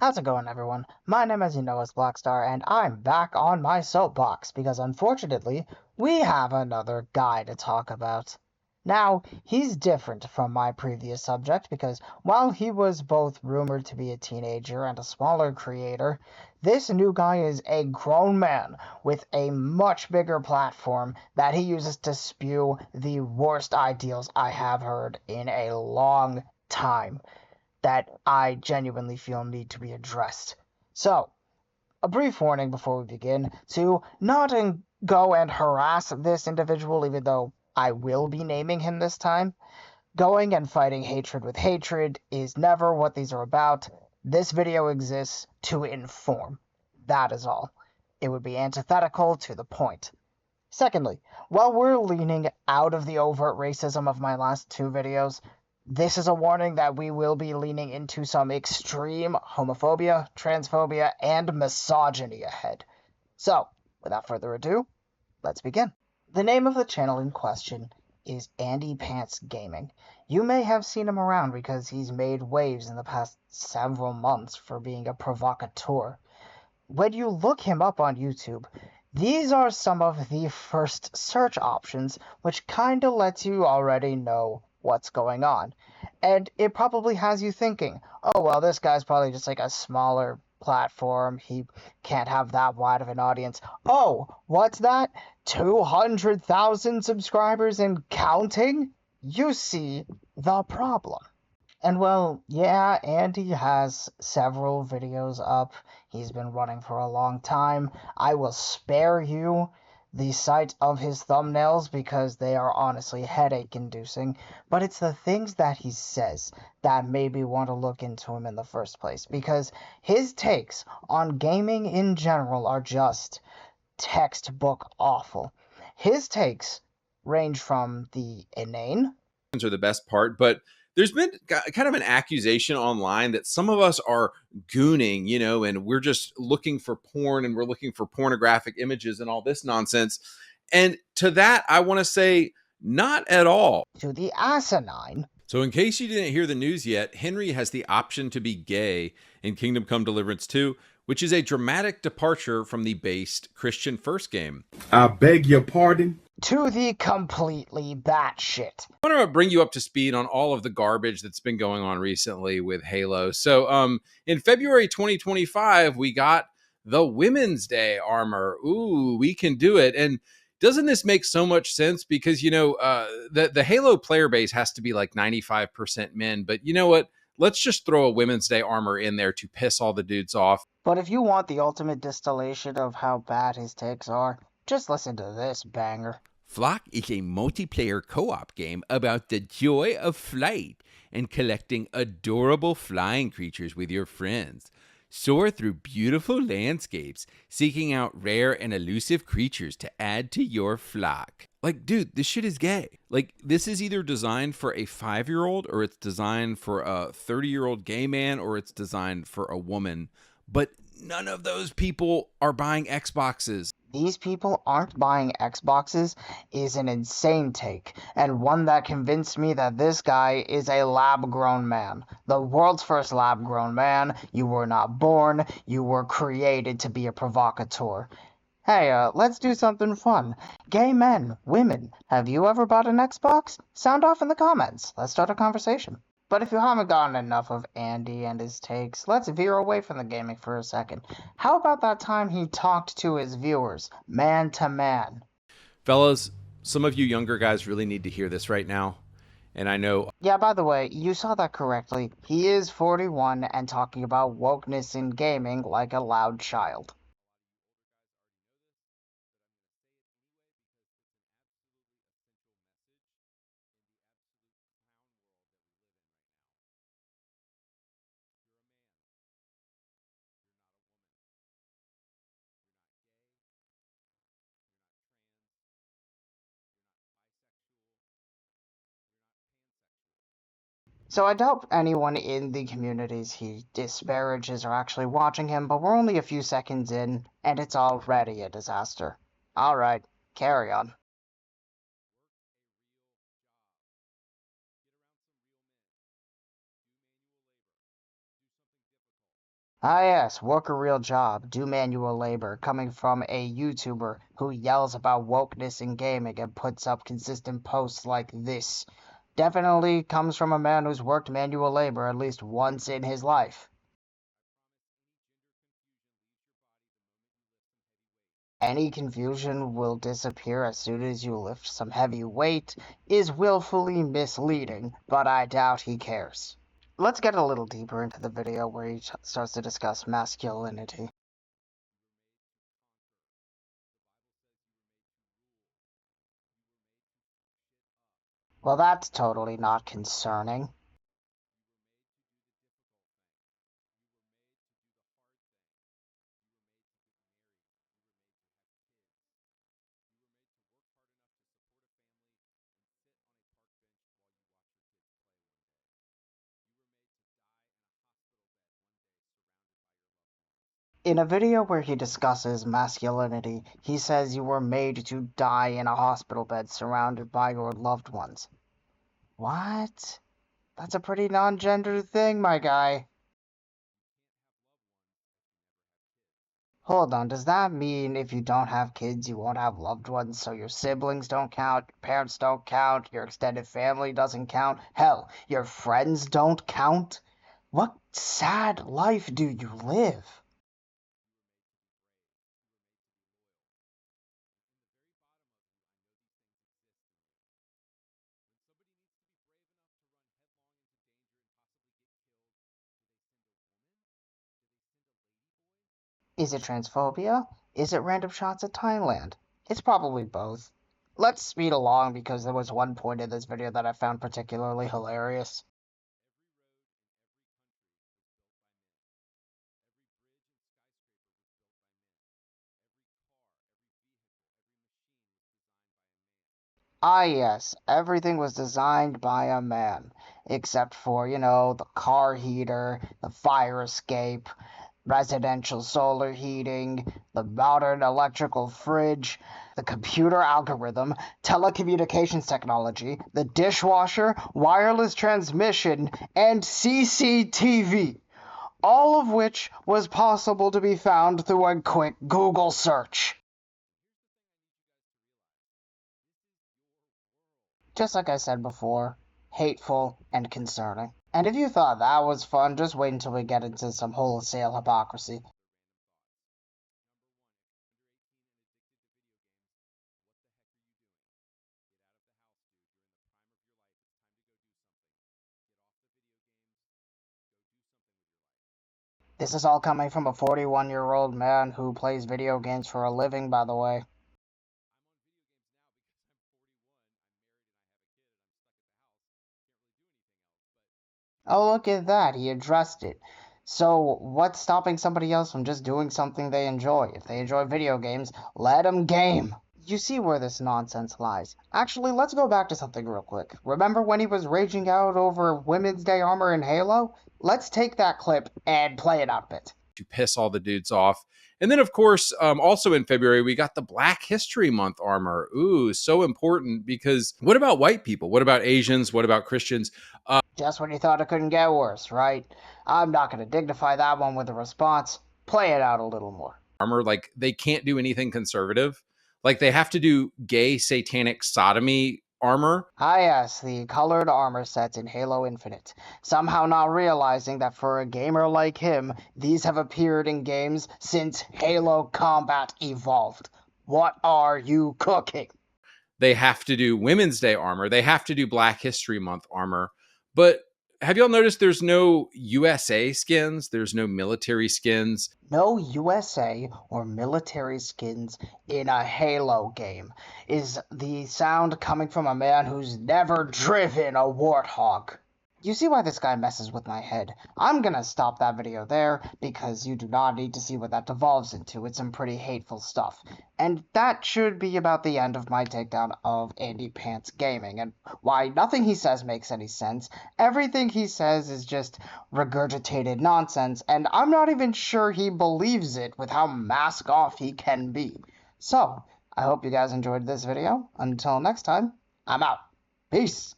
How's it going, everyone? My name, as you know, is Blackstar, and I'm back on my soapbox because unfortunately, we have another guy to talk about. Now, he's different from my previous subject because while he was both rumored to be a teenager and a smaller creator, this new guy is a grown man with a much bigger platform that he uses to spew the worst ideals I have heard in a long time that I genuinely feel need to be addressed. So, a brief warning before we begin to not go and harass this individual, even though I will be naming him this time. Going and fighting hatred with hatred is never what these are about. This video exists to inform. That is all. It would be antithetical to the point. Secondly, while we're leaning out of the overt racism of my last two videos, this is a warning that we will be leaning into some extreme homophobia, transphobia, and misogyny ahead. So, without further ado, let's begin. The name of the channel in question is Andypants Gaming. You may have seen him around because he's made waves in the past several months for being a provocateur. When you look him up on YouTube, these are some of the first search options, which kinda lets you already know what's going on. And it probably has you thinking, oh, well, this guy's probably just like a smaller platform. He can't have that wide of an audience. Oh, what's that? 200,000 subscribers and counting? You see the problem. And well, yeah, Andy has several videos up. He's been running for a long time. I will spare you the sight of his thumbnails because they are honestly headache-inducing, but it's the things that he says that made me want to look into him in the first place, because his takes on gaming in general are just textbook awful. His takes range from the inane are the best part, but there's been kind of an accusation online that some of us are gooning, and we're just looking for porn and we're looking for pornographic images and all this nonsense. And to that, I want to say not at all. to the asinine. So, in case you didn't hear the news yet, Henry has the option to be gay in Kingdom Come Deliverance 2, which is a dramatic departure from the based Christian First game. I beg your pardon? To the completely batshit. I want to bring you up to speed on all of the garbage that's been going on recently with Halo. So, in February 2025, we got the Women's Day armor. Ooh, we can do it. And doesn't this make so much sense? Because, the Halo player base has to be like 95% men. But you know what? Let's just throw a Women's Day armor in there to piss all the dudes off. But if you want the ultimate distillation of how bad his takes are, just listen to this banger. Flock is a multiplayer co-op game about the joy of flight and collecting adorable flying creatures with your friends. Soar through beautiful landscapes, seeking out rare and elusive creatures to add to your flock. Like, dude, this shit is gay. Like, this is either designed for a 5-year-old or it's designed for a 30-year-old gay man or it's designed for a woman. But none of those people are buying Xboxes. These people aren't buying Xboxes is an insane take, and one that convinced me that this guy is a lab-grown man. The world's first lab-grown man. You were not born, you were created to be a provocateur. Hey, let's do something fun. Gay men, women, have you ever bought an Xbox? Sound off in the comments. Let's start a conversation. But if you haven't gotten enough of Andy and his takes, let's veer away from the gaming for a second. How about that time he talked to his viewers, man to man? Fellas, some of you younger guys really need to hear this right now. And I know... Yeah, by the way, you saw that correctly. He is 41 and talking about wokeness in gaming like a loud child. So I doubt anyone in the communities he disparages are actually watching him, but we're only a few seconds in, and it's already a disaster. Alright, carry on. Ah yes, work a real job, do manual labor, coming from a YouTuber who yells about wokeness in gaming and puts up consistent posts like this. Definitely comes from a man who's worked manual labor at least once in his life. Any confusion will disappear as soon as you lift some heavy weight is willfully misleading, but I doubt he cares. Let's get a little deeper into the video where he starts to discuss masculinity. Well, that's totally not concerning. In a video where he discusses masculinity, he says you were made to die in a hospital bed surrounded by your loved ones. What? That's a pretty non-gendered thing, my guy. Hold on, does that mean if you don't have kids, you won't have loved ones, so your siblings don't count, your parents don't count, your extended family doesn't count, hell, your friends don't count? What sad life do you live? Is it transphobia? Is it random shots at Thailand? It's probably both. Let's speed along because there was one point in this video that I found particularly hilarious. Ah, yes, everything was designed by a man, except for, the car heater, the fire escape, residential solar heating, the modern electrical fridge, the computer algorithm, telecommunications technology, the dishwasher, wireless transmission, and CCTV, all of which was possible to be found through a quick Google search. Just like I said before, hateful and concerning. And if you thought that was fun, just wait until we get into some wholesale hypocrisy. This is all coming from a 41-year-old man who plays video games for a living, by the way. Oh, look at that, he addressed it. So, what's stopping somebody else from just doing something they enjoy? If they enjoy video games, let them game. You see where this nonsense lies. Actually, let's go back to something real quick. Remember when he was raging out over Women's Day armor in Halo? Let's take that clip and play it out a bit. To piss all the dudes off. And then, of course, also in February, we got the Black History Month armor. Ooh, so important because what about white people? What about Asians? What about Christians? Just when you thought it couldn't get worse, right? I'm not going to dignify that one with a response. Play it out a little more. Armor, like they can't do anything conservative. Like they have to do gay satanic sodomy armor. Ah yes, the colored armor sets in Halo Infinite. Somehow not realizing that for a gamer like him, these have appeared in games since Halo Combat evolved. What are you cooking? They have to do Women's Day armor. They have to do Black History Month armor. But have y'all noticed there's no USA skins? There's no military skins. No USA or military skins in a Halo game. Is the sound coming from a man who's never driven a warthog? You see why this guy messes with my head. I'm gonna stop that video there because you do not need to see what that devolves into. It's some pretty hateful stuff. And that should be about the end of my takedown of Andypants Gaming and why nothing he says makes any sense. Everything he says is just regurgitated nonsense, and I'm not even sure he believes it with how mask off he can be. So, I hope you guys enjoyed this video. Until next time, I'm out. Peace.